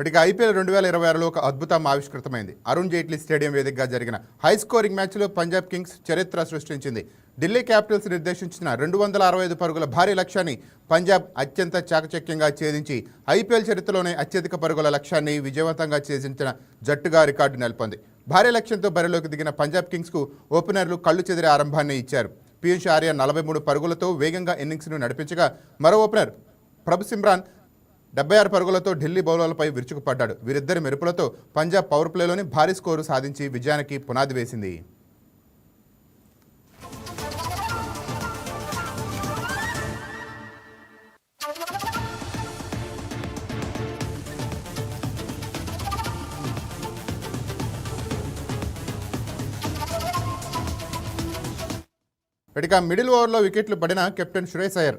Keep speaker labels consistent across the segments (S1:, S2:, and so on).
S1: ఇక ఐపీఎల్ 2026లో ఒక అద్భుతం ఆవిష్కృతమైంది. అరుణ్ జైట్లీ స్టేడియం వేదికగా జరిగిన హై స్కోరింగ్ మ్యాచ్లో పంజాబ్ కింగ్స్ చరిత్ర సృష్టించింది. ఢిల్లీ క్యాపిటల్స్ నిర్దేశించిన 265 పరుగుల భారీ లక్ష్యాన్ని పంజాబ్ అత్యంత చాకచక్యంగా ఛేదించి ఐపీఎల్ చరిత్రలోనే అత్యధిక పరుగుల లక్ష్యాన్ని విజయవంతంగా ఛేదించిన జట్టుగా రికార్డు నెలకొంది. భారీ లక్ష్యంతో బరిలోకి దిగిన పంజాబ్ కింగ్స్కు ఓపెనర్లు కళ్ళు చెదిరే ఆరంభాన్ని ఇచ్చారు. పీయూష్ ఆర్య 43 పరుగులతో వేగంగా ఇన్నింగ్స్ను నడిపించగా మరో ఓపెనర్ ప్రభు సిమ్రాన్ 76 పరుగులతో ఢిల్లీ బౌలర్లపై విరుచుకుపడ్డాడు. వీరిద్దరి మెరుపులతో పంజాబ్ పవర్ ప్లేలోని భారీ స్కోరు సాధించి విజయానికి పునాది వేసింది. ఇక మిడిల్ ఓవర్లో వికెట్లు పడిన కెప్టెన్ శ్రేయస్ అయ్యర్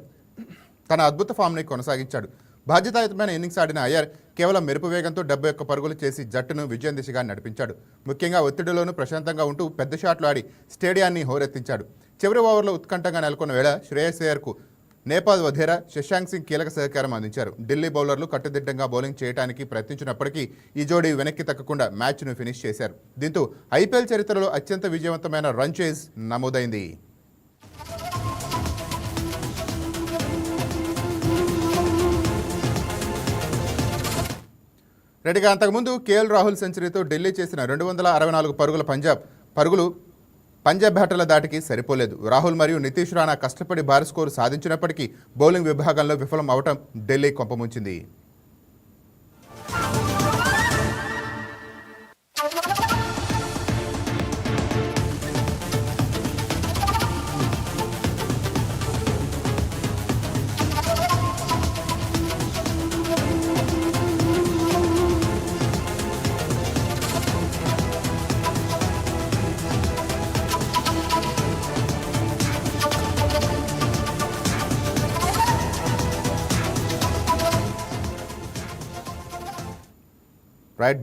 S1: తన అద్భుత ఫామ్ని కొనసాగించాడు. బాధ్యతాయుతమైన ఇన్నింగ్స్ ఆడిన అయ్యర్ కేవలం మెరుపు వేగంతో 71 పరుగులు చేసి జట్టును విజయం దిశగా నడిపించాడు. ముఖ్యంగా ఒత్తిడిలోనూ ప్రశాంతంగా ఉంటూ పెద్ద షాట్లు ఆడి స్టేడియాన్ని హోరెత్తించాడు. చివరి ఓవర్లో ఉత్కంఠంగా నెలకొన్న వేళ శ్రేయస్ అయ్యర్కు నేపాల్ వధేరా, శశాంక్ సింగ్ కీలక సహకారం అందించారు. ఢిల్లీ బౌలర్లు కట్టుదిట్టంగా బౌలింగ్ చేయడానికి ప్రయత్నించినప్పటికీ ఈ జోడీ వెనక్కి తగ్గకుండా మ్యాచ్ను ఫినిష్ చేశారు. దీంతో ఐపీఎల్ చరిత్రలో అత్యంత విజయవంతమైన రన్ చేజ్ నమోదైంది. రెడ్డిగా అంతకుముందు కేఎల్ రాహుల్ సెంచరీతో ఢిల్లీ చేసిన 264 పరుగుల పంజాబ్ బ్యాటర్ల దాటికి సరిపోలేదు. రాహుల్ మరియు నితీష్ రాణా కష్టపడి భారీ స్కోరు సాధించినప్పటికీ బౌలింగ్ విభాగంలో విఫలం అవటం ఢిల్లీ కొంపముంచింది.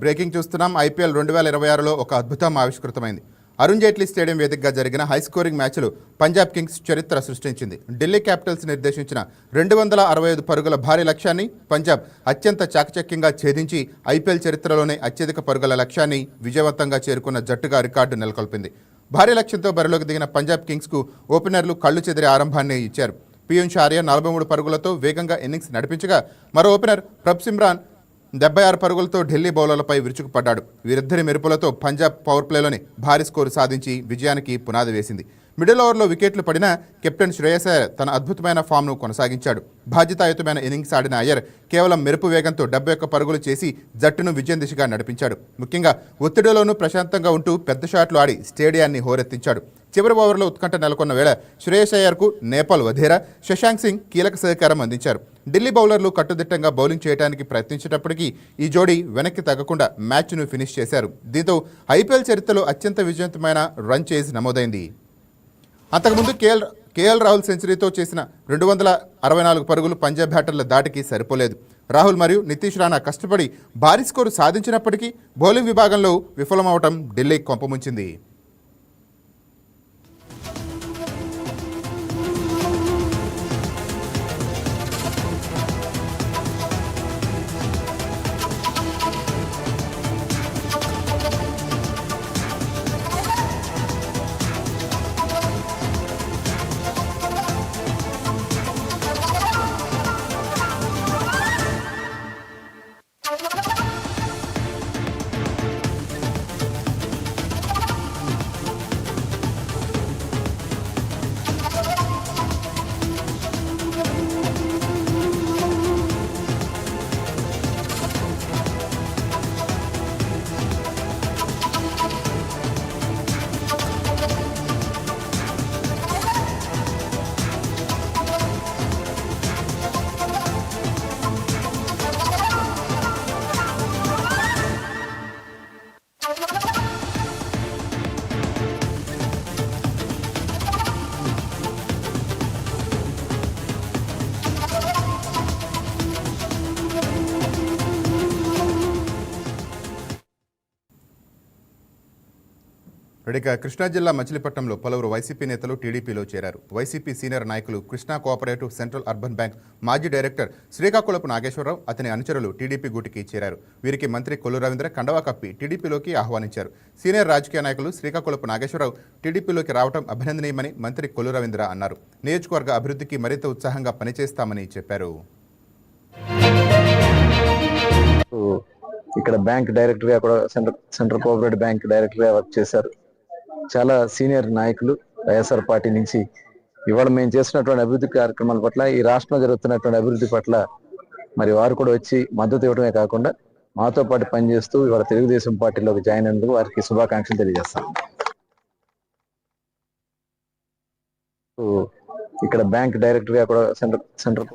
S1: బ్రేకింగ్ చూస్తున్నాం. ఐపీఎల్ 2026లో ఒక అద్భుతం ఆవిష్కృతమైంది. అరుణ్ జైట్లీ స్టేడియం వేదికగా జరిగిన హై స్కోరింగ్ మ్యాచ్లో పంజాబ్ కింగ్స్ చరిత్ర సృష్టించింది. ఢిల్లీ క్యాపిటల్స్ నిర్దేశించిన 265 పరుగుల భారీ లక్ష్యాన్ని పంజాబ్ అత్యంత చాకచక్యంగా ఛేదించి ఐపీఎల్ చరిత్రలోనే అత్యధిక పరుగుల లక్ష్యాన్ని విజయవంతంగా చేరుకున్న జట్టుగా రికార్డు నెలకొల్పింది. భారీ లక్ష్యంతో బరిలోకి దిగిన పంజాబ్ కింగ్స్కు ఓపెనర్లు కళ్ళు చెదిరే ఆరంభాన్ని ఇచ్చారు. పీయూష్ ఆర్య 43 పరుగులతో వేగంగా ఇన్నింగ్స్ నడిపించగా మరో ఓపెనర్ ప్రభు సిమ్రాన్ 76 పరుగులతో ఢిల్లీ బౌలర్లపై విరుచుకుపడ్డాడు. వీరిద్దరి మెరుపులతో పంజాబ్ పవర్ ప్లేలోని భారీ స్కోరు సాధించి విజయానికి పునాది వేసింది. మిడిల్ ఓవర్లో వికెట్లు పడిన కెప్టెన్ శ్రేయస్ అయ్యర్ తన అద్భుతమైన ఫామ్ను కొనసాగించాడు. బాధ్యతాయుతమైన ఇన్నింగ్స్ ఆడిన అయ్యర్ కేవలం మెరుపు వేగంతో 71 పరుగులు చేసి జట్టును విజయం దిశగా నడిపించాడు. ముఖ్యంగా ఒత్తిడిలోనూ ప్రశాంతంగా ఉంటూ పెద్ద షాట్లు ఆడి స్టేడియాన్ని హోరెత్తించాడు. చివరి ఓవర్లో ఉత్కంఠ నెలకొన్న వేళ శ్రేయస్ అయ్యర్కు నేపాల్ వధేరా, శశాంక్ సింగ్ కీలక సహకారం అందించారు. ఢిల్లీ బౌలర్లు కట్టుదిట్టంగా బౌలింగ్ చేయడానికి ప్రయత్నించేటప్పటికీ ఈ జోడీ వెనక్కి తగ్గకుండా మ్యాచ్ను ఫినిష్ చేశారు. దీంతో ఐపీఎల్ చరిత్రలో అత్యంత విజయవంతమైన రన్ చేజ్ నమోదైంది. అంతకుముందు కేఎల్ రాహుల్ సెంచరీతో చేసిన 264 పరుగులు పంజాబ్ బ్యాటర్ల దాటికి సరిపోలేదు. రాహుల్ మరియు నితీష్ రాణా కష్టపడి భారీ స్కోరు సాధించినప్పటికీ బౌలింగ్ విభాగంలో విఫలమవటం ఢిల్లీ కొంపముంచింది. ఇక కృష్ణా జిల్లా మచిలీపట్నంలో పలువురు వైసీపీ నేతలు టీడీపీలో చేరారు. వైసీపీ సీనియర్ నాయకులు Krishna cooperative central urban bank మాజీ డైరెక్టర్ శ్రీకాకుళపు నాగేశ్వరరావు, అతని అనుచరులు టీడీపీ గూటికి చేరారు. వీరికి మంత్రి కొల్లు రవీంద్ర కండవా కప్పి టీడీపీలోకి ఆహ్వానించారు. సీనియర్ రాజకీయ నాయకులు శ్రీకాకుళపు నాగేశ్వరరావు టీడీపీలోకి రావడం అభినందనీయమని మంత్రి కొల్లు రవీంద్ర అన్నారు. నియోజకవర్గ అభివృద్ధికి మరింత ఉత్సాహంగా పనిచేస్తామని చెప్పారు.
S2: ఇక్కడ బ్యాంక్ డైరెక్టర్ గా కూడా సెంట్రల్ కోఆపరేటివ్ బ్యాంక్ డైరెక్టర్ గా వర్క్ చేశారు. చాలా సీనియర్ నాయకులు వైఎస్ఆర్ పార్టీ నుంచి ఇవాళ మేము చేస్తున్నటువంటి అభివృద్ధి కార్యక్రమాల పట్ల, ఈ రాష్ట్రంలో జరుగుతున్నటువంటి అభివృద్ధి పట్ల మరి వారు కూడా వచ్చి మద్దతు ఇవ్వడమే కాకుండా మాతో పాటు పనిచేస్తూ ఇవాళ తెలుగుదేశం పార్టీలోకి జాయిన్ అయినందుకు వారికి శుభాకాంక్షలు తెలియజేస్తాం. ఇక్కడ బ్యాంక్ డైరెక్టర్ గా కూడా సెంట్రల్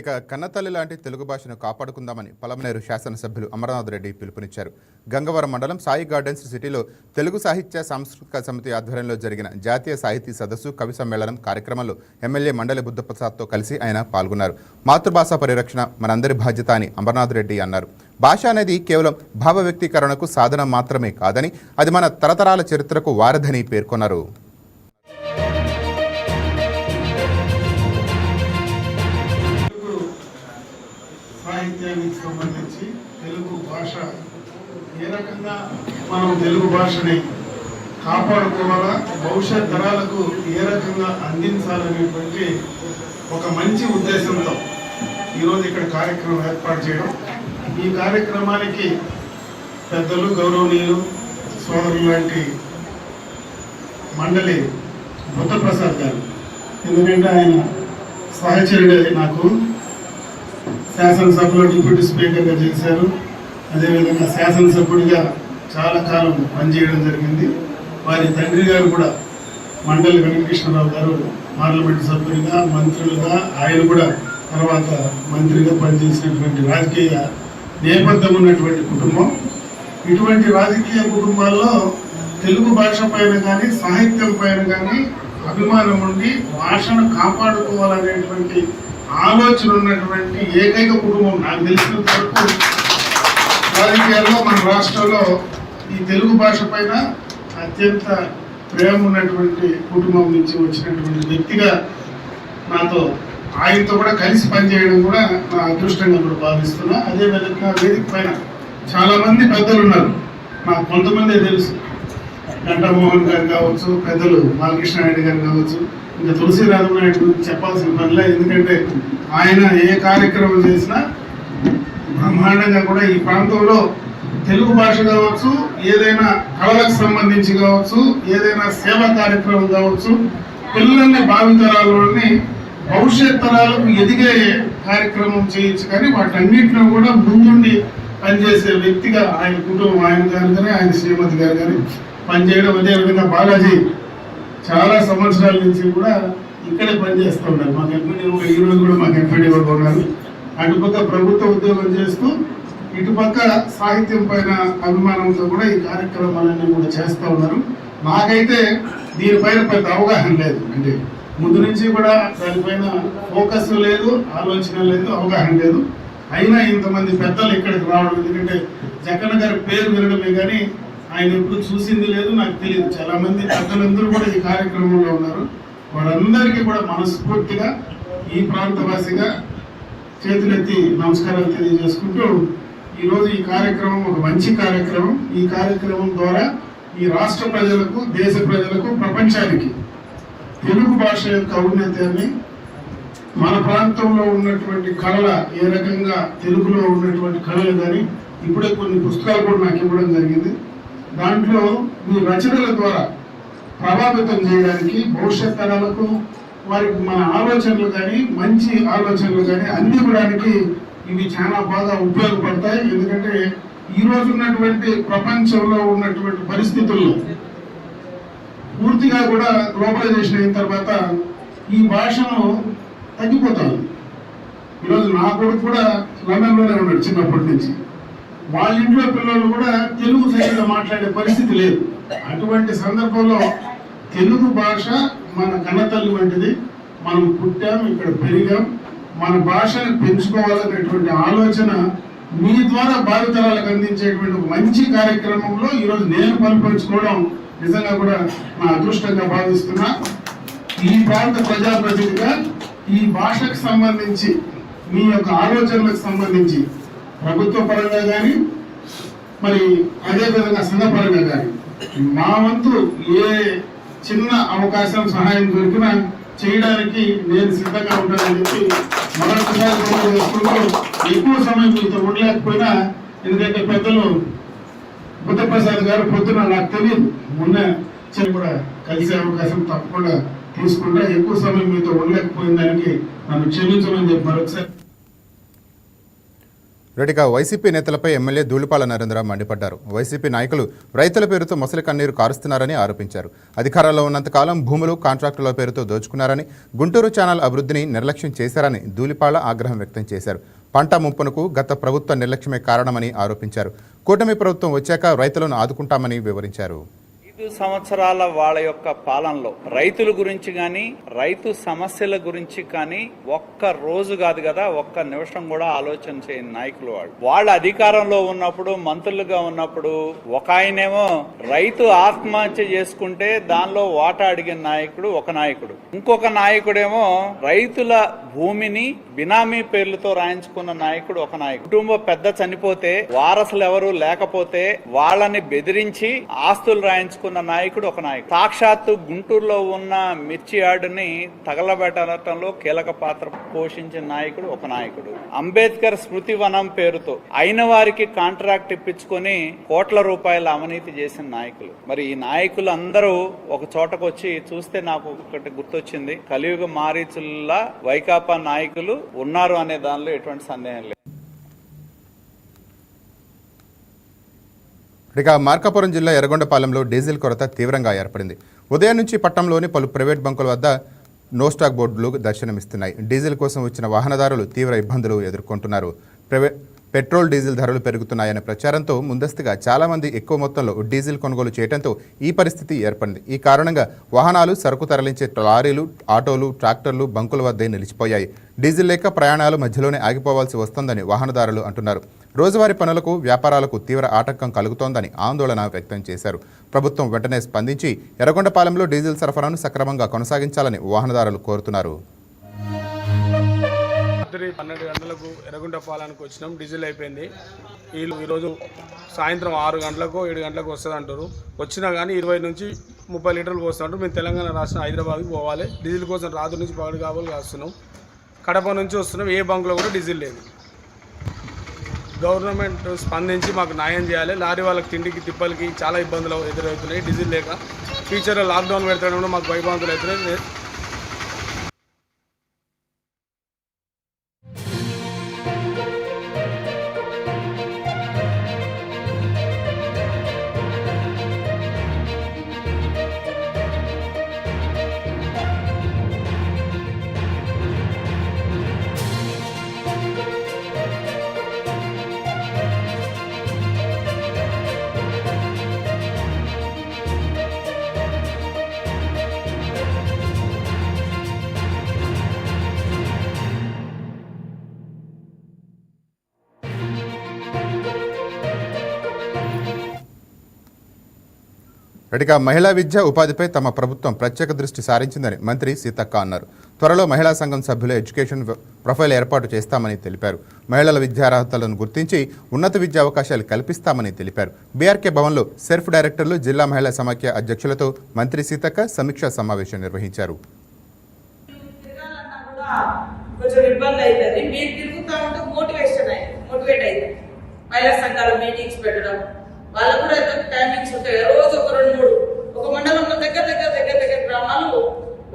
S1: ఇక కన్నతల్లి లాంటి తెలుగు భాషను కాపాడుకుందామని పలమనేరు శాసనసభ్యులు అమరనాథ్ రెడ్డి పిలుపునిచ్చారు. గంగవరం మండలం సాయి గార్డెన్స్ సిటీలో తెలుగు సాహిత్య సాంస్కృతిక సమితి ఆధ్వర్యంలో జరిగిన జాతీయ సాహితీ సదస్సు, కవి సమ్మేళనం కార్యక్రమంలో ఎమ్మెల్యే మండలి బుద్ధప్రసాద్తో కలిసి ఆయన పాల్గొన్నారు. మాతృభాష పరిరక్షణ మనందరి బాధ్యత అని అమరనాథ్ రెడ్డి అన్నారు. భాష అనేది కేవలం భావ వ్యక్తీకరణకు సాధనం మాత్రమే కాదని, అది మన తరతరాల చరిత్రకు వారధని పేర్కొన్నారు.
S3: సాహిత్యానికి సంబంధించి తెలుగు భాష ఏ రకంగా మనం తెలుగు భాషని కాపాడుకోవాలా, భవిష్యత్ తరాలకు ఏ రకంగా అందించాలనేటువంటి ఒక మంచి ఉద్దేశంతో ఈరోజు ఇక్కడ కార్యక్రమం ఏర్పాటు చేయడం. ఈ కార్యక్రమానికి పెద్దలు, గౌరవనీయులు, సోదరులు లాంటి మండలి బుద్ధప్రసాద్ గారు, ఎందుకంటే ఆయన సహచరుడే, నాకు శాసనసభలో డిప్యూటీ స్పీకర్గా చేశారు. అదేవిధంగా శాసనసభ్యుడిగా చాలా కాలం పనిచేయడం జరిగింది. వారి తండ్రి గారు కూడా మండలి వెంకటకృష్ణరావు గారు పార్లమెంట్ సభ్యుడిగా, మంత్రులుగా, ఆయన కూడా తర్వాత మంత్రిగా పనిచేసినటువంటి రాజకీయ నేపథ్యం ఉన్నటువంటి కుటుంబం. ఇటువంటి రాజకీయ కుటుంబాల్లో తెలుగు భాష పైన కానీ, సాహిత్యం పైన కానీ అభిమానం ఉండి భాషను కాపాడుకోవాలనేటువంటి ఆలోచన ఉన్నటువంటి ఏకైక కుటుంబం నాకు తెలిసినంత వరకు రాజకీయాల్లో మన రాష్ట్రంలో ఈ తెలుగు భాష పైన అత్యంత ప్రేమ ఉన్నటువంటి కుటుంబం నుంచి వచ్చినటువంటి వ్యక్తిగా నాతో, ఆయనతో కూడా కలిసి పనిచేయడం కూడా నా అదృష్టంగా కూడా భావిస్తున్నా. అదేవిధంగా వేదిక పైన చాలామంది పెద్దలు ఉన్నారు, నాకు కొంతమంది తెలుసు. గంటామోహన్ గారు కావచ్చు, పెద్దలు బాలకృష్ణారెడ్డి గారు కావచ్చు, ఇంకా తులసిరాజు నాయుడు గురించి చెప్పాల్సిన పనిలే. ఎందుకంటే ఆయన ఏ కార్యక్రమం చేసినా బ్రహ్మాండంగా కూడా ఈ ప్రాంతంలో తెలుగు భాష కావచ్చు, ఏదైనా కళలకు సంబంధించి కావచ్చు, ఏదైనా సేవా కార్యక్రమం కావచ్చు, పిల్లల్ని భావితరాలని భవిష్యత్ తరాలకు ఎదిగే కార్యక్రమం చేయొచ్చు. కానీ వాటన్నింటిలో కూడా ముందుండి పనిచేసే వ్యక్తిగా ఆయన కుటుంబం, ఆయన గారు కానీ, ఆయన శ్రీమతి గారు కానీ పనిచేయడం. అదేవిధంగా బాలాజీ చాలా సంవత్సరాల నుంచి కూడా ఇక్కడే పనిచేస్తూ ఉన్నారు. మాకు ఎంపీడీఓ, ఈరోజు కూడా మాకు ఎంపీడీఓగా ఉన్నారు. అటుపక్క ప్రభుత్వ ఉద్యోగం చేస్తూ, ఇటుపక్క సాహిత్యం పైన అభిమానంతో కూడా ఈ కార్యక్రమాలన్నీ కూడా చేస్తూ ఉన్నారు. నాకైతే దీనిపైన పెద్ద అవగాహన లేదు, అంటే ముందు నుంచి కూడా దానిపైన ఫోకస్ లేదు, ఆలోచన లేదు, అవగాహన లేదు. అయినా ఇంతమంది పెద్దలు ఇక్కడికి రావడం, ఎందుకంటే జగన్ గారి పేరు వినడమే కానీ ఆయన ఎప్పుడు చూసింది లేదు, నాకు తెలియదు. చాలా మంది పెద్దలందరూ కూడా ఈ కార్యక్రమంలో ఉన్నారు. వారందరికీ కూడా మనస్ఫూర్తిగా ఈ ప్రాంతవాసిగా చేతులెత్తి నమస్కారాలు తెలియజేసుకుంటూ, ఈరోజు ఈ కార్యక్రమం ఒక మంచి కార్యక్రమం. ఈ కార్యక్రమం ద్వారా ఈ రాష్ట్ర ప్రజలకు, దేశ ప్రజలకు, ప్రపంచానికి తెలుగు భాష యొక్క ఔన్నత్యాన్ని, మన ప్రాంతంలో ఉన్నటువంటి కళల, ఏ రకంగా తెలుగులో ఉన్నటువంటి కళలు కానీ, ఇప్పుడే కొన్ని పుస్తకాలు కూడా నాకు ఇవ్వడం జరిగింది. దాంట్లో మీ రచనల ద్వారా ప్రభావితం చేయడానికి, భవిష్యత్ తరాలకు వారికి మన ఆలోచనలు కానీ, మంచి ఆలోచనలు కానీ అందివ్వడానికి ఇవి చాలా బాగా ఉపయోగపడతాయి. ఎందుకంటే ఈ రోజు ఉన్నటువంటి ప్రపంచంలో ఉన్నటువంటి పరిస్థితుల్లో పూర్తిగా కూడా గ్లోబలైజేషన్ అయిన తర్వాత ఈ భాషను తగ్గిపోతాను. ఈరోజు నా కొడుకు కూడా లండన్లోనే ఉన్నాడు చిన్నప్పటి నుంచి. వాళ్ళ ఇంట్లో పిల్లలు కూడా తెలుగు సరిగ్గా మాట్లాడే పరిస్థితి లేదు. అటువంటి సందర్భంలో తెలుగు భాష మన కన్నతల్లి వంటిది. మనం పుట్టాం, ఇక్కడ పెరిగాం, మన భాషను పెంచుకోవాలనేటువంటి ఆలోచన మీ ద్వారా భావితరాలకు అందించేటువంటి ఒక మంచి కార్యక్రమంలో ఈరోజు నేను పాల్పంచుకోవడం నిజంగా కూడా నా అదృష్టంగా భావిస్తున్నా. ఈ ప్రాంత ప్రజాప్రతినిధిగా ఈ భాషకు సంబంధించి మీ యొక్క ఆలోచనలకు సంబంధించి ప్రభుత్వ పరంగా కానీ మరి అదేవిధంగా సంఘపరంగా కానీ మా వంతు ఏ చిన్న అవకాశం సహాయం దొరికినా చేయడానికి నేను సిద్ధంగా ఉంటానని చెప్పి మరొకసారి చేసుకుంటూ ఎక్కువ సమయం మీతో ఉండలేకపోయినా, ఎందుకంటే పెద్దలు బుద్ధప్రసాద్ గారు పొద్దున నాకు తెలియదు మొన్న కూడా కలిసే అవకాశం తప్పకుండా తీసుకుంటా. ఎక్కువ సమయం మీతో ఉండలేకపోయిన దానికి నన్ను క్షమించమని చెప్పి మరొకసారి.
S1: రెడ్డిగా వైసీపీ నేతలపై ఎమ్మెల్యే ధూళిపాల నరేంద్ర మండిపడ్డారు. వైసీపీ నాయకులు రైతుల పేరుతో మొసలి కన్నీరు కారుస్తున్నారని ఆరోపించారు. అధికారంలో ఉన్నంతకాలం భూములు కాంట్రాక్టుల పేరుతో దోచుకున్నారని, గుంటూరు ఛానల్ అభివృద్ధిని నిర్లక్ష్యం చేశారని ధూళిపాల ఆగ్రహం వ్యక్తం చేశారు. పంట ముంపునకు గత ప్రభుత్వ నిర్లక్ష్యమే కారణమని ఆరోపించారు. కూటమి ప్రభుత్వం వచ్చాక రైతులను ఆదుకుంటామని వివరించారు.
S4: 5 సంవత్సరాల వాళ్ళ యొక్క పాలనలో రైతుల గురించి కానీ రైతు సమస్యల గురించి కానీ ఒక్క రోజు కాదు కదా, ఒక్క నిమిషం కూడా ఆలోచన చేయని నాయకులు వాళ్ళ అధికారంలో ఉన్నప్పుడు, మంత్రులుగా ఉన్నప్పుడు ఒక ఆయనేమో రైతు ఆత్మహత్య చేసుకుంటే దానిలో వాటా అడిగిన నాయకుడు ఒక నాయకుడు, ఇంకొక నాయకుడేమో రైతుల భూమిని బినామీ పేర్లతో రాయించుకున్న నాయకుడు ఒక నాయకుడు. కుటుంబ పెద్ద చనిపోతే వారసులు ఎవరు లేకపోతే వాళ్ళని బెదిరించి ఆస్తులు రాయించుకున్న నాయకుడు ఒక నాయకుడు. సాక్షాత్తు గుంటూరులో ఉన్న మిర్చి యార్డుని తగలబెట్టడంలో కీలక పాత్ర పోషించిన నాయకుడు ఒక నాయకుడు. అంబేద్కర్ స్మృతి వనం పేరుతో అయిన వారికి కాంట్రాక్ట్ ఇప్పించుకొని కోట్ల రూపాయల అవినీతి చేసిన నాయకులు. మరి ఈ నాయకులు అందరూ ఒక చోటకు వచ్చి చూస్తే నాకు ఒకటి గుర్తొచ్చింది, కలియుగ మారీచుల్లా వైకాపా నాయకులు ఉన్నారు అనే దానిలో ఎటువంటి సందేహం లేదు.
S1: ఇక మార్కాపురం జిల్లా ఎర్రగొండపాలెంలో డీజిల్ కొరత తీవ్రంగా ఏర్పడింది. ఉదయం నుంచి పట్టణంలోని పలు ప్రైవేట్ బంకుల వద్ద నో స్టాక్ బోర్డులు దర్శనమిస్తున్నాయి. డీజిల్ కోసం వచ్చిన వాహనదారులు తీవ్ర ఇబ్బందులు ఎదుర్కొంటున్నారు. పెట్రోల్, డీజిల్ ధరలు పెరుగుతున్నాయనే ప్రచారంతో ముందస్తుగా చాలామంది ఎక్కువ మొత్తంలో డీజిల్ కొనుగోలు చేయడంతో ఈ పరిస్థితి ఏర్పడింది. ఈ కారణంగా వాహనాలు, సరుకు తరలించే లారీలు, ఆటోలు, ట్రాక్టర్లు బంకుల వద్దే నిలిచిపోయాయి. డీజిల్ లేక ప్రయాణాలు మధ్యలోనే ఆగిపోవాల్సి వస్తోందని వాహనదారులు అంటున్నారు. రోజువారీ పనులకు, వ్యాపారాలకు తీవ్ర ఆటంకం కలుగుతోందని ఆందోళన వ్యక్తం చేశారు. ప్రభుత్వం వెంటనే స్పందించి ఎర్రగొండపాలెంలో డీజిల్ సరఫరాను సక్రమంగా కొనసాగించాలని వాహనదారులు కోరుతున్నారు.
S5: రాత్రి 12 గంటలకు ఎర్రగొండపాలెంకి వచ్చినాం. డీజిల్ అయిపోయింది. ఈరోజు సాయంత్రం 6 గంటలకు 7 గంటలకు వస్తుంది అంటారు. వచ్చినా కానీ 20 నుంచి 30 లీటర్లు పోస్తుంటారు. మేము తెలంగాణ రాష్ట్రం హైదరాబాద్కి పోవాలి. డీజిల్ కోసం రాత్రి నుంచి పగటి కాబోలు కాస్తున్నాం. కడప నుంచి వస్తున్నాం. ఏ బంకులో కూడా డీజిల్ లేదు. గవర్నమెంట్ స్పందించి మాకు న్యాయం చేయాలి. లారీ వాళ్ళకి తిండికి తిప్పలకి చాలా ఇబ్బందులు ఎదురవుతున్నాయి డీజిల్ లేక. ఫ్యూచర్లో లాక్డౌన్ పెడతాడు కూడా మాకు భయభ్రాంతులు అవుతున్నాయి.
S1: రెడ్డిగా మహిళా విద్య, ఉపాధిపై తమ ప్రభుత్వం ప్రత్యేక దృష్టి సారించిందని మంత్రి సీతక్క అన్నారు. త్వరలో మహిళా సంఘం సభ్యుల ఎడ్యుకేషన్ ప్రొఫైల్ ఏర్పాటు చేస్తామని తెలిపారు. మహిళల విద్యార్హతలను గుర్తించి ఉన్నత విద్యా అవకాశాలు కల్పిస్తామని తెలిపారు. బీఆర్కే భవన్లో సెర్ఫ్ డైరెక్టర్లు, జిల్లా మహిళా సమాఖ్య అధ్యక్షులతో మంత్రి సీతక్క సమీక్షా సమావేశం నిర్వహించారు.
S6: కొంచెం ఇబ్బంది అవుతుంది. మీరు తిరుగుతూ ఉంటే మోటివేట్ అవుతుంది. మహిళా సంఘాల మీటింగ్స్ పెట్టడం, వాళ్ళకు కూడా టైమింగ్స్ ఉంటాయి. రోజు ఒక 2-3 ఒక మండలంలో దగ్గర గ్రామాలు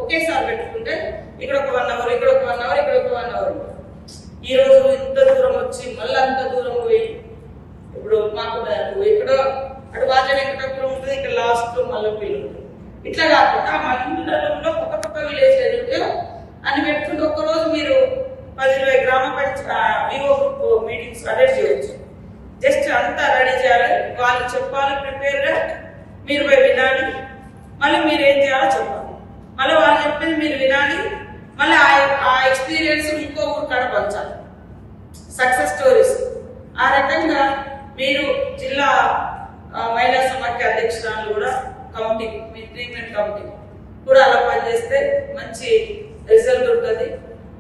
S6: ఒకేసారి పెట్టుకుంటే ఇక్కడ ఒక 1 అవర్, ఇక్కడ ఒక 1 అవర్, ఇక్కడ ఒక 1 అవర్. ఈ రోజు ఇంత దూరం వచ్చి మళ్ళీ అంత దూరం పోయి ఇప్పుడు మాకు ఎక్కడో అటు వాజ వెంకటాపురం ఉంటుంది, ఇక్కడ లాస్ట్ మల్లపల్లి ఉంటుంది. ఇట్లా కాకుండా ఆ మండలంలో పక్క విలేజ్ ఏదైతే అని పెట్టుకుంటే ఒక్కరోజు మీరు 10-20 గ్రామ వివో గ్రూప్ మీటింగ్స్ అటెండ్ చేయవచ్చు. జస్ట్ అంతా రెడీ చేయాలి, వాళ్ళు చెప్పాలి ప్రిపేర్గా, మీరు పోయి వినాలి, మళ్ళీ మీరు ఏం చేయాలో చెప్పాలి, మళ్ళీ వాళ్ళు చెప్పింది మీరు వినాలి, మళ్ళీ ఆ ఎక్స్పీరియన్స్ ఇంకో ఊరు కాడ పంచాలి, సక్సెస్ స్టోరీస్. ఆ రకంగా మీరు జిల్లా మహిళా సమాఖ్య అధ్యక్షురాలు కూడా కమిటీ, మీ ట్రీట్మెంట్ కమిటీ కూడా అలా పనిచేస్తే మంచి రిజల్ట్ ఉంటుంది,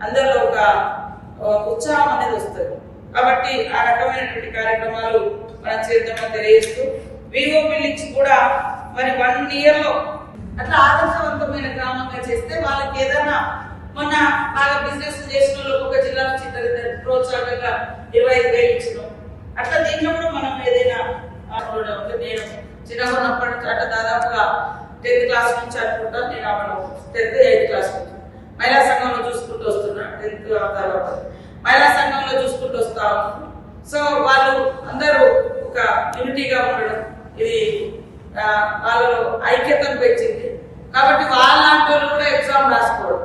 S6: అందరిలో ఒక ఉత్సాహం అనేది వస్తుంది. కాబట్టి ఆ రకమైనటువంటి కార్యక్రమాలు మనం చేద్దామని తెలియజేస్తూ వివో బిల్డింగ్స్ కూడా మరి 1 year లో అట్లా ఆదర్శవంతమైన గ్రామంగా చేస్తే వాళ్ళకి ఏదైనా మొన్న బాగా బిజినెస్ చేసిన వాళ్ళకి ఒక జిల్లా నుంచి ప్రోత్సాహంగా 25,000 ఇచ్చినాం. అట్లా దీంట్లో కూడా మనం ఏదైనా నేను చిన్నగా ఉన్నప్పటి నుంచి అట్లా దాదాపుగా 10th క్లాస్ నుంచి అనుకుంటా, నేను 10th 8th క్లాస్ నుంచి మహిళా సంఘంలో చూసుకుంటూ వస్తున్నా. 10th తర్వాత మహిళా సంఘంలో చూసుకుంటూ వస్తా. సో వాళ్ళు అందరూ ఒక యూనిటీగా ఉండడం, ఇది వాళ్ళలో ఐక్యతను పెంచింది. కాబట్టి వాళ్ళంటి వాళ్ళు కూడా ఎగ్జామ్ రాసుకోవడం,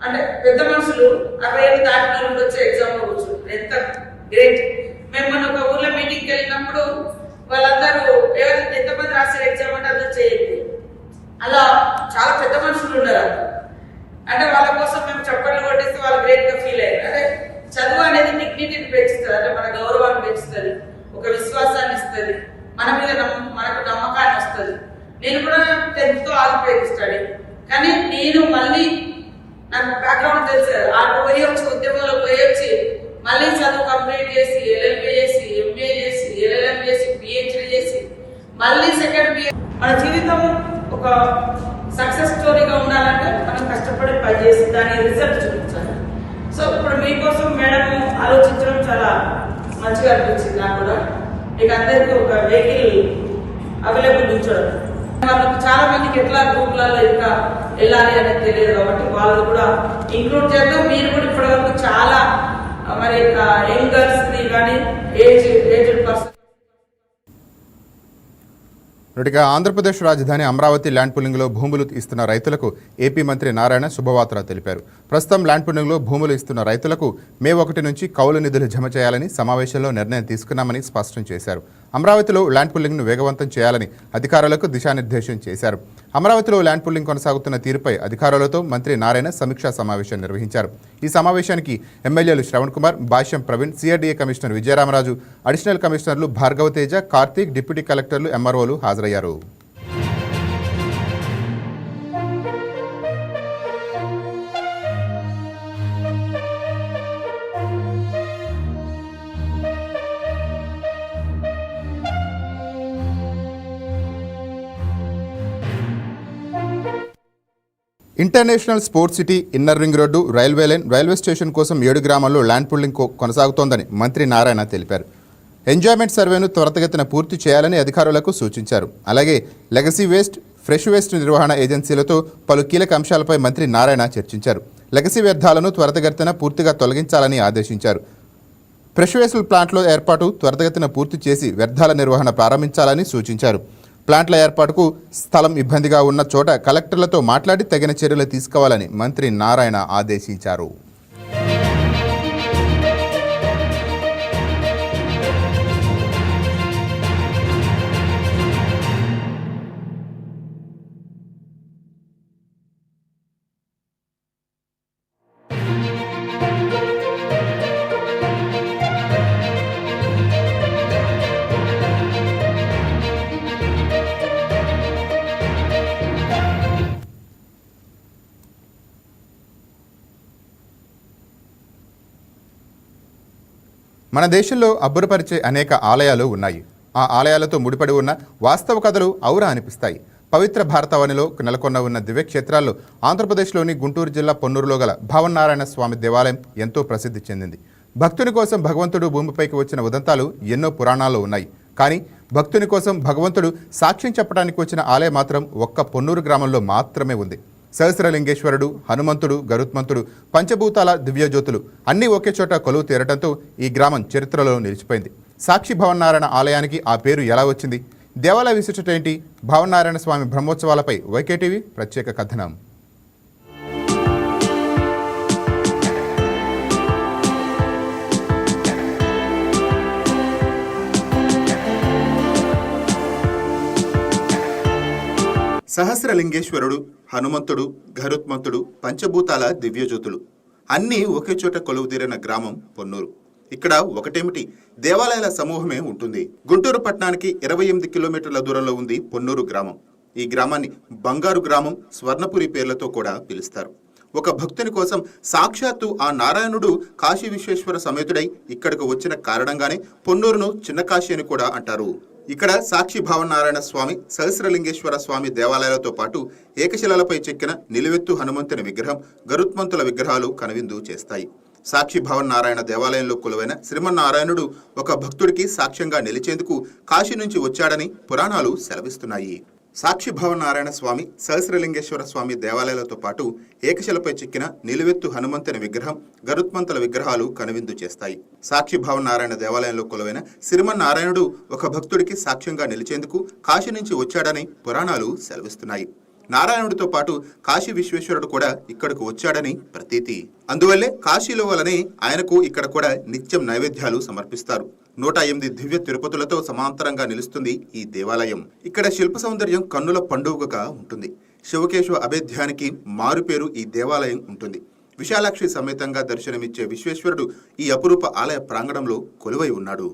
S6: అంటే పెద్ద మనుషులు 60 ఏళ్ళు దాటిన నుండి వచ్చే ఎగ్జామ్ లో కూర్చుంటారు, ఎంత గ్రేట్. మేము మన ఒక ఊర్లో మీటింగ్కి వెళ్ళినప్పుడు వాళ్ళందరూ ఎవరైతే ఎంతమంది రాశారు ఎగ్జామ్ అంటే అందరూ చేయండి, అలా చాలా పెద్ద మనుషులు ఉన్నారు. అంటే వాళ్ళ కోసం మేము చప్పట్లు కొట్టేస్తే వాళ్ళు గ్రేట్ గా ఫీల్ అయ్యారు. అంటే చదువు అనేది డిగ్నిటీని పెంచుతుంది, అంటే మన గౌరవాన్ని పెంచుతుంది, ఒక విశ్వాసాన్ని ఇస్తుంది, మన మీద మనకు నమ్మకాన్ని వస్తుంది. నేను కూడా 10th తో ఆగిపోయింది స్టడీ, కానీ నేను మళ్ళీ నాకు బ్యాక్గ్రౌండ్ తెలుసు, ఆట పోయి వచ్చి ఉద్యమంలో పోయి వచ్చి మళ్ళీ చదువు కంప్లీట్ చేసి LLB చేసి MA చేసి LLM చేసి PhD చేసి మళ్ళీ సెకండ్ BA. మన జీవితం ఒక సక్సెస్ స్టోరీగా ఉండాలంటే మనం కష్టపడి పనిచేసి దాని రిజల్ట్ చూపించాలి. సో ఇప్పుడు మీకోసం మేడం ఆలోచించడం చాలా మంచిగా అనిపించింది నాకు కూడా. మీకు అందరికీ ఒక వెహికల్ అవైలబుల్ ఉంచడం, వాళ్ళకి చాలా మందికి ఎట్లా గ్రూప్లలో ఇంకా వెళ్ళాలి అనేది తెలియదు కాబట్టి వాళ్ళు కూడా ఇంక్లూడ్ చేద్దాం. మీరు కూడా ఇప్పటివరకు చాలా మరి యంగ్ గర్ల్స్ ని కానీ ఏజ్డ్ పర్సన్.
S1: ఇక ఆంధ్రప్రదేశ్ రాజధాని అమరావతి ల్యాండ్ పూలింగ్లో భూములు ఇస్తున్న రైతులకు ఏపీ మంత్రి నారాయణ శుభవార్త తెలిపారు. ప్రస్తుతం ల్యాండ్ పూలింగ్లో భూములు ఇస్తున్న రైతులకు మే 1 నుంచి కౌలు నిధులు జమ చేయాలని సమావేశంలో నిర్ణయం తీసుకున్నామని స్పష్టం చేశారు. అమరావతిలో ల్యాండ్ పూలింగ్ను వేగవంతం చేయాలని అధికారులకు దిశానిర్దేశం చేశారు. అమరావతిలో ల్యాండ్ పూలింగ్ కొనసాగుతున్న తీరుపై అధికారులతో మంత్రి నారాయణ సమీక్షా సమావేశం నిర్వహించారు. ఈ సమావేశానికి ఎమ్మెల్యేలు Shravan Kumar, Bhashyam Praveen, CRDA commissioner Vijayaramaraju, additional కమిషనర్లు భార్గవ తేజ, కార్తీక్, డిప్యూటీ కలెక్టర్లు, MROలు హాజరయ్యారు. International sports city, inner ring road, railway line, railway station కోసం 7 గ్రామాల్లో ల్యాండ్ పూలింగ్ కొనసాగుతోందని మంత్రి నారాయణ తెలిపారు. ఎంజాయ్మెంట్ సర్వేను త్వరితగతిన పూర్తి చేయాలని అధికారులకు సూచించారు. అలాగే లెగసీ వేస్ట్, ఫ్రెష్ వేస్ట్ నిర్వహణ ఏజెన్సీలతో పలు కీలక అంశాలపై మంత్రి నారాయణ చర్చించారు. లెగసీ వ్యర్థాలను త్వరితగతిన పూర్తిగా తొలగించాలని ఆదేశించారు. ఫ్రెష్ వేస్ట్ ప్లాంట్లో ఏర్పాటు త్వరితగతిన పూర్తి చేసి వ్యర్థాల నిర్వహణ ప్రారంభించాలని సూచించారు. ప్లాంట్ల ఏర్పాటుకు స్థలం ఇబ్బందిగా ఉన్న చోట కలెక్టర్లతో మాట్లాడి తగిన చర్యలు తీసుకోవాలని మంత్రి నారాయణ ఆదేశించారు. మన దేశంలో అబ్బురపరిచే అనేక ఆలయాలు ఉన్నాయి. ఆ ఆలయాలతో ముడిపడి ఉన్న వాస్తవ కథలు ఔరా అనిపిస్తాయి. పవిత్ర భారతావనిలో నెలకొన్న ఉన్న దివ్యక్షేత్రాల్లో ఆంధ్రప్రదేశ్లోని గుంటూరు జిల్లా పొన్నూరులో గల భావనారాయణ స్వామి దేవాలయం ఎంతో ప్రసిద్ధి చెందింది. భక్తుని కోసం భగవంతుడు భూమిపైకి వచ్చిన ఉదంతాలు ఎన్నో పురాణాల్లో ఉన్నాయి. కానీ భక్తుని కోసం భగవంతుడు సాక్ష్యం చెప్పడానికి వచ్చిన ఆలయం మాత్రం ఒక్క పొన్నూరు గ్రామంలో మాత్రమే ఉంది. సహస్రలింగేశ్వరుడు, హనుమంతుడు, గరుత్మంతుడు, పంచభూతాల దివ్యజ్యోతులు అన్నీ ఒకే చోట కొలువు తీరటంతో ఈ గ్రామం చరిత్రలో నిలిచిపోయింది. సాక్షి భవన్నారాయణ ఆలయానికి ఆ పేరు ఎలా వచ్చింది? దేవాలయ విశిష్టత ఏంటి? భవన్నారాయణ స్వామి బ్రహ్మోత్సవాలపై వైకేటీవీ ప్రత్యేక కథనం. సహస్రలింగేశ్వరుడు, హనుమంతుడు, గరుత్మంతుడు, పంచభూతాల దివ్యజ్యోతులు అన్నీ ఒకే చోట కొలువుదీరిన గ్రామం పొన్నూరు. ఇక్కడ ఒకటేమిటి, దేవాలయాల సమూహమే ఉంటుంది. గుంటూరు పట్టణానికి 28 కిలోమీటర్ల దూరంలో ఉంది పొన్నూరు గ్రామం. ఈ గ్రామాన్ని బంగారు గ్రామం, స్వర్ణపురి పేర్లతో కూడా పిలుస్తారు. ఒక భక్తుని కోసం సాక్షాత్తు ఆ నారాయణుడు కాశీ విశ్వేశ్వర సమేతుడై ఇక్కడకు వచ్చిన కారణంగానే పొన్నూరును చిన్న కాశీ అని కూడా అంటారు. ఇక్కడ సాక్షి భవన్నారాయణ స్వామి, సహస్రలింగేశ్వర స్వామి దేవాలయాలతో పాటు ఏకశిలలపై చెక్కిన నిలువెత్తు హనుమంతుని విగ్రహం, గరుత్మంతుల విగ్రహాలు కనువిందు చేస్తాయి. సాక్షి భవన్నారాయణ దేవాలయంలో కొలువైన శ్రీమన్నారాయణుడు ఒక భక్తుడికి సాక్ష్యంగా నిలిచేందుకు కాశీ నుంచి వచ్చాడని పురాణాలు సెలవిస్తున్నాయి. సాక్షి భవన్నారాయణ స్వామి, సహస్రలింగేశ్వర స్వామి దేవాలయాలతో పాటు ఏకశిలపై చెక్కిన నిలువెత్తు హనుమంతుని విగ్రహం, గరుత్మంతుల విగ్రహాలు కనువిందు చేస్తాయి. సాక్షి భవన్నారాయణ దేవాలయంలో కొలువైన శ్రీమన్నారాయణుడు ఒక భక్తుడికి సాక్ష్యంగా నిలిచేందుకు కాశీ నుంచి వచ్చాడని పురాణాలు సెలవిస్తున్నాయి. నారాయణుడితో పాటు కాశీ విశ్వేశ్వరుడు కూడా ఇక్కడకు వచ్చాడని ప్రతీతి. అందువల్లే కాశీలో వలనే ఆయనకు ఇక్కడ కూడా నిత్యం నైవేద్యాలు సమర్పిస్తారు. 108 దివ్య తిరుపతులతో సమాంతరంగా నిలుస్తుంది ఈ దేవాలయం. ఇక్కడ శిల్ప సౌందర్యం కన్నుల పండుగగా ఉంటుంది. శివకేశవ అభేద్యానికి మారుపేరు ఈ దేవాలయం ఉంటుంది. విశాలాక్షి సమేతంగా దర్శనమిచ్చే విశ్వేశ్వరుడు ఈ అపురూప ఆలయ ప్రాంగణంలో కొలువై ఉన్నాడు.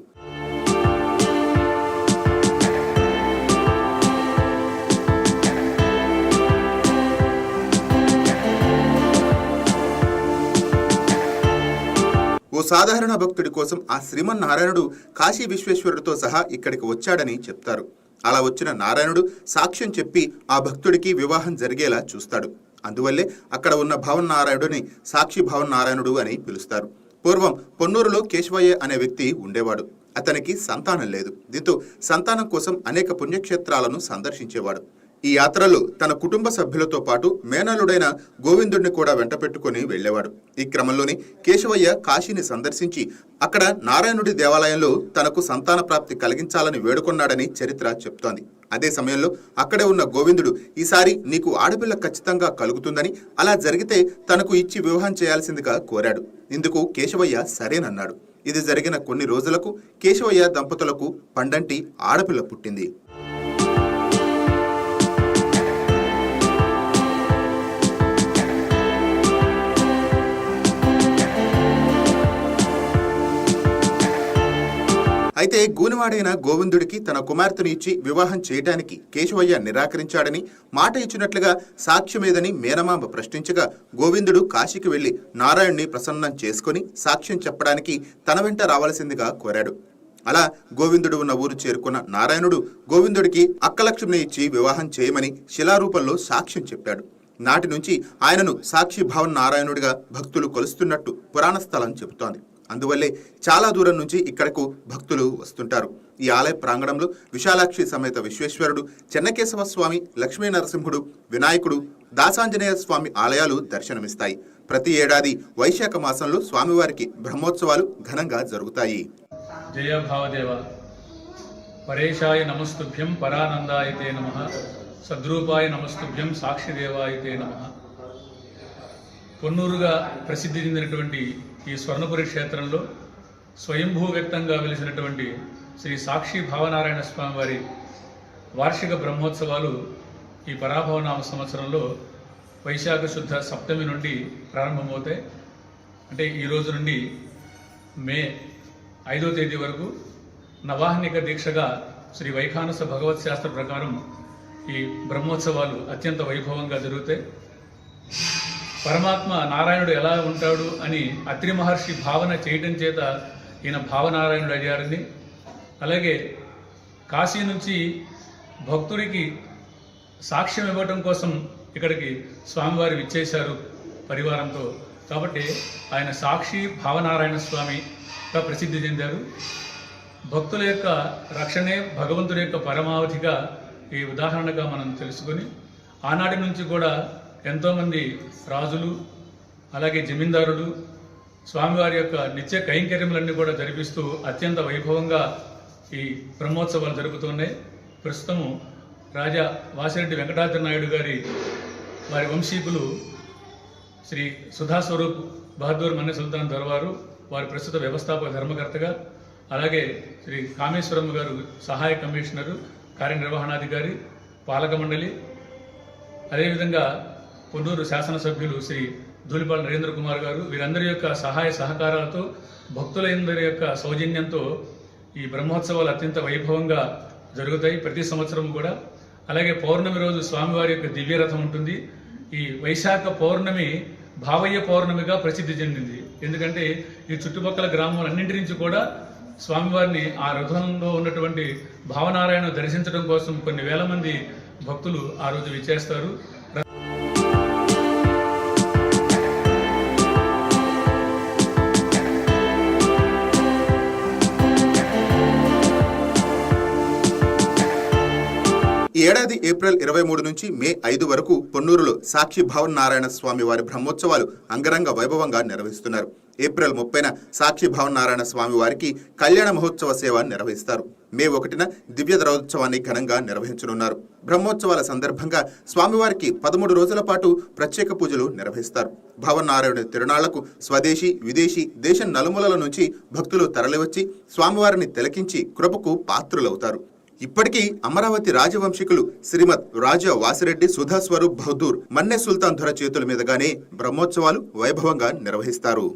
S1: ఓ సాధారణ భక్తుడి కోసం ఆ శ్రీమన్నారాయణుడు కాశీ విశ్వేశ్వరుడితో సహా ఇక్కడికి వచ్చాడని చెప్తారు. అలా వచ్చిన నారాయణుడు సాక్ష్యం చెప్పి ఆ భక్తుడికి వివాహం జరిగేలా చూస్తాడు. అందువల్లే అక్కడ ఉన్న భవన్నారాయణుడిని సాక్షి భవన్నారాయణుడు అని పిలుస్తారు. పూర్వం పొన్నూరులో కేశవయ్య అనే వ్యక్తి ఉండేవాడు. అతనికి సంతానం లేదు. దీంతో సంతానం కోసం అనేక పుణ్యక్షేత్రాలను సందర్శించేవాడు. ఈ యాత్రలో తన కుటుంబ సభ్యులతో పాటు మేనలుడైన గోవిందుడిని కూడా వెంట పెట్టుకుని వెళ్లేవాడు. ఈ క్రమంలోనే కేశవయ్య కాశీని సందర్శించి అక్కడ నారాయణుడి దేవాలయంలో తనకు సంతాన ప్రాప్తి కలిగించాలని వేడుకొన్నాడని చరిత్ర చెప్తోంది. అదే సమయంలో అక్కడే ఉన్న గోవిందుడు, ఈసారి నీకు ఆడపిల్ల ఖచ్చితంగా కలుగుతుందని, అలా జరిగితే తనకు ఇచ్చి వివాహం చేయాల్సిందిగా కోరాడు. ఇందుకు కేశవయ్య సరేనన్నాడు. ఇది జరిగిన కొన్ని రోజులకు కేశవయ్య దంపతులకు పండంటి ఆడపిల్ల పుట్టింది. అయితే గూనివాడైన గోవిందుడికి తన కుమార్తెను ఇచ్చి వివాహం చేయడానికి కేశవయ్య నిరాకరించాడని, మాట ఇచ్చినట్లుగా సాక్ష్యమేదని మేనమామ ప్రశ్నించగా గోవిందుడు కాశీకి వెళ్లి నారాయణ్ణి ప్రసన్నం చేసుకుని సాక్ష్యం చెప్పడానికి తన వెంట రావాల్సిందిగా కోరాడు. అలా గోవిందుడు ఉన్న ఊరు చేరుకున్న నారాయణుడు గోవిందుడికి అక్కలక్ష్మిని ఇచ్చి వివాహం చేయమని శిలారూపంలో సాక్ష్యం చెప్పాడు. నాటి నుంచి ఆయనను సాక్షి భవన్ నారాయణుడిగా భక్తులు కొలుస్తున్నట్టు పురాణ స్థలం చెబుతోంది. అందువల్లే చాలా దూరం నుంచి ఇక్కడకు భక్తులు వస్తుంటారు. ఈ ఆలయ ప్రాంగణంలో విశాలాక్షి సమేత విశ్వేశ్వరుడు, చెన్నకేశవ స్వామి, లక్ష్మీ నరసింహుడు, వినాయకుడు, దాసాంజనేయ స్వామి ఆలయాలు దర్శనమిస్తాయి. ప్రతి ఏడాది వైశాఖ మాసంలో స్వామివారికి బ్రహ్మోత్సవాలు ఘనంగా జరుగుతాయి.
S7: జయ భావదేవ పరేశాయ నమస్తుభ్యం, పరానందాయ తే నమః, సద్రూపాయ నమస్తుభ్యం, సాక్షిదేవాయ తే నమః. పొన్నూరుగా ప్రసిద్ధి చెందినటువంటి ఈ స్వర్ణపురి క్షేత్రంలో స్వయంభూ వ్యక్తంగా వెలిసినటువంటి శ్రీ సాక్షి భావనారాయణ స్వామి వారి వార్షిక బ్రహ్మోత్సవాలు ఈ పరాభవనామ సంవత్సరంలో వైశాఖ శుద్ధ సప్తమి నుండి ప్రారంభమవుతాయి. అంటే ఈ రోజు నుండి మే 5వ తేదీ వరకు నవాహ్నిక దీక్షగా శ్రీ వైఖానస భగవత్ శాస్త్ర ప్రకారం ఈ బ్రహ్మోత్సవాలు అత్యంత వైభవంగా జరుగుతాయి. పరమాత్మ నారాయణుడు ఎలా ఉంటాడు అని అత్రి మహర్షి భావన చేయటం చేత ఈయన భావనారాయణుడు అయ్యారని, అలాగే కాశీ నుంచి భక్తుడికి సాక్ష్యం ఇవ్వటం కోసం ఇక్కడికి స్వామివారి విచ్చేశారు పరివారంతో. కాబట్టి ఆయన సాక్షి భావనారాయణ స్వామిగా ప్రసిద్ధి చెందారు. భక్తుల యొక్క రక్షణే భగవంతుడి యొక్క పరమావధిగా ఈ ఉదాహరణగా మనం తెలుసుకొని ఆనాటి నుంచి కూడా ఎంతోమంది రాజులు అలాగే జమీందారులు స్వామివారి యొక్క నిత్య కైంకర్యములన్నీ కూడా జరిపిస్తూ అత్యంత వైభవంగా ఈ బ్రహ్మోత్సవాలు జరుగుతున్నాయి. ప్రస్తుతము రాజా వాసిరెడ్డి వెంకటాద్రి నాయుడు గారి వారి వంశీకులు శ్రీ సుధాస్వరూప్ బహదూర్ మన్నె సుల్తాన్ దర్బారు వారి ప్రస్తుత వ్యవస్థాపక ధర్మకర్తగా, అలాగే శ్రీ కామేశ్వరమ్మ గారు సహాయ కమిషనరు, కార్యనిర్వహణాధికారి, పాలక మండలి, అదేవిధంగా పొన్నూరు శాసనసభ్యులు శ్రీ ధూళిపాల నరేంద్ర కుమార్ గారు, వీరందరి యొక్క సహాయ సహకారాలతో భక్తులందరి యొక్క సౌజన్యంతో ఈ బ్రహ్మోత్సవాలు అత్యంత వైభవంగా జరుగుతాయి ప్రతి సంవత్సరం కూడా. అలాగే పౌర్ణమి రోజు స్వామివారి యొక్క దివ్యరథం ఉంటుంది. ఈ వైశాఖ పౌర్ణమి భావయ్య పౌర్ణమిగా ప్రసిద్ధి చెందింది. ఎందుకంటే ఈ చుట్టుపక్కల గ్రామాలన్నింటి నుంచి కూడా స్వామివారిని ఆ రథంలో ఉన్నటువంటి భావనారాయణ దర్శించడం కోసం కొన్ని వేల మంది భక్తులు ఆ రోజు విచ్చేస్తారు.
S1: ఈ ఏడాది ఏప్రిల్ 23 నుంచి మే 5 వరకు పొన్నూరులో సాక్షి భావనారాయణ స్వామి వారి బ్రహ్మోత్సవాలు అంగరంగ వైభవంగా నిర్వహిస్తున్నారు. ఏప్రిల్ 30న సాక్షి భావనారాయణ స్వామి వారికి కళ్యాణ మహోత్సవ సేవ నిర్వహిస్తారు. మే 1న దివ్య రథోత్సవాన్ని ఘనంగా నిర్వహించనున్నారు. బ్రహ్మోత్సవాల సందర్భంగా స్వామివారికి 13 రోజుల పాటు ప్రత్యేక పూజలు నిర్వహిస్తారు. భావనారాయణ తిరునాళ్లకు స్వదేశీ, విదేశీ, దేశం నలుమూలల నుంచి భక్తులు తరలివచ్చి స్వామివారిని తిలకించి కృపకు పాత్రులవుతారు. ఇప్పటికీ అమరావతి రాజవంశికులు శ్రీమద్ రాజా వాసిరెడ్డి సుధాస్వరూప్ బహదూర్ మన్నె సుల్తాన్ దొర చేతుల మీదుగానే బ్రహ్మోత్సవాలు వైభవంగా నిర్వహిస్తారు.